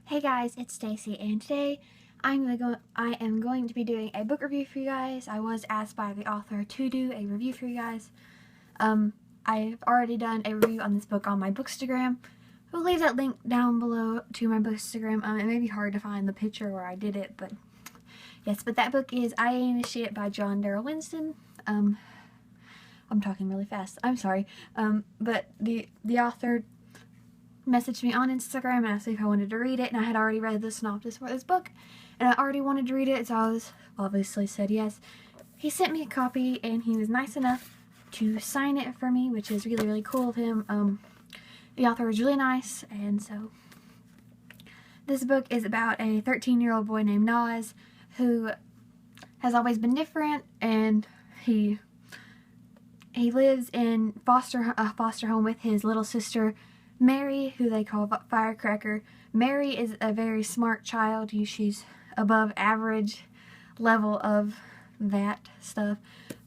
Hey guys, it's Stacy, and today I am going to be doing a book review for you guys. I was asked by the author to do a review for you guys. I've already done a review on this book on my Bookstagram. I'll leave that link down below to my Bookstagram. It may be hard to find the picture where I did it, but yes. But that book is I Initiate by John Darrell Winston. I'm talking really fast. I'm sorry. But the author messaged me on Instagram and asked me if I wanted to read it, and I had already read the synopsis for this book and I already wanted to read it, so I was obviously said yes. He sent me a copy and he was nice enough to sign it for me, which is really cool of him. The author was really nice, and so this book is about a 13-year-old boy named Naz who has always been different, and he lives in a foster home with his little sister Mary, who they call Firecracker. Mary is a very smart child. She's above average level of that stuff.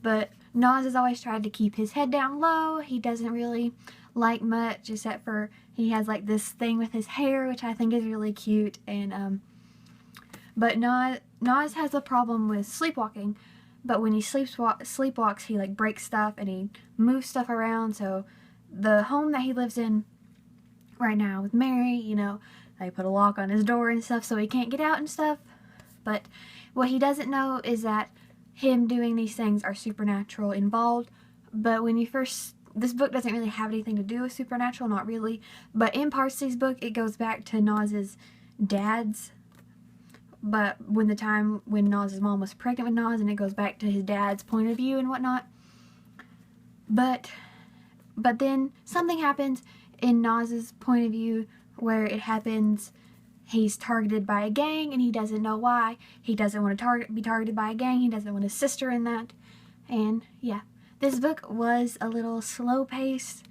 But Naz has always tried to keep his head down low. He doesn't really like much, except for he has like this thing with his hair, which I think is really cute. And but Naz has a problem with sleepwalking. But when he sleepwalks, he like breaks stuff and he moves stuff around. So the home that he lives in right now with Mary, they put a lock on his door and stuff so he can't get out and stuff. But what he doesn't know is that him doing these things are supernatural involved. But this book doesn't really have anything to do with supernatural, not really. But in parts of this book, it goes back to Naz's dad's. But when Naz's mom was pregnant with Naz, and it goes back to his dad's point of view and whatnot. But then something happens in Naz's point of view where it happens. He's targeted by a gang and he doesn't know why. He doesn't want to be targeted by a gang. He doesn't want his sister in that. And yeah, this book was a little slow paced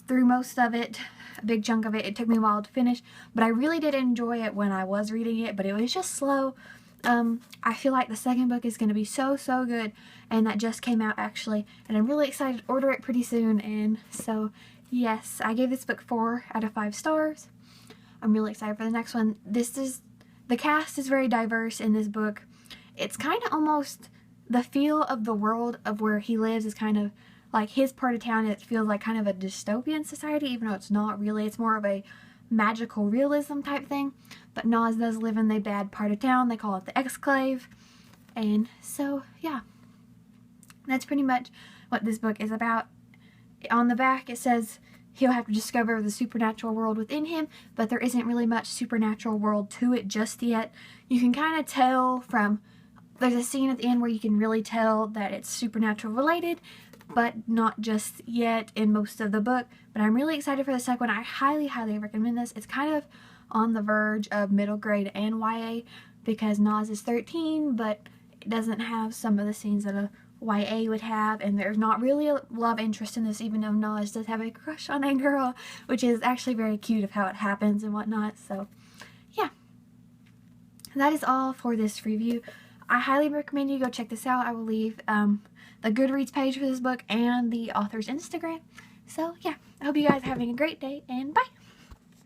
through most of it. A big chunk of it. It took me a while to finish, but I really did enjoy it when I was reading it, but it was just slow. I feel like the second book is going to be so good, and that just came out actually, and I'm really excited to order it pretty soon. And so yes, I gave this book 4 out of 5 stars. I'm really excited for the next one. The cast is very diverse in this book. It's kind of almost the feel of the world of where he lives is kind of like his part of town. It feels like kind of a dystopian society, even though it's not really. It's more of a magical realism type thing. But Naz does live in the bad part of town. They call it the Exclave. And so, yeah. That's pretty much what this book is about. On the back it says he'll have to discover the supernatural world within him, but there isn't really much supernatural world to it just yet. You can kind of tell there's a scene at the end where you can really tell that it's supernatural related, but not just yet in most of the book. But I'm really excited for the second one. I highly recommend this. It's kind of on the verge of middle grade and YA because Naz is 13, but it doesn't have some of the scenes that a YA would have, and there's not really a love interest in this, even though Naz does have a crush on a girl, which is actually very cute of how it happens and whatnot. So yeah, that is all for this review. I highly recommend you go check this out. I will leave the Goodreads page for this book and the author's Instagram. So yeah, I hope you guys are having a great day, and bye!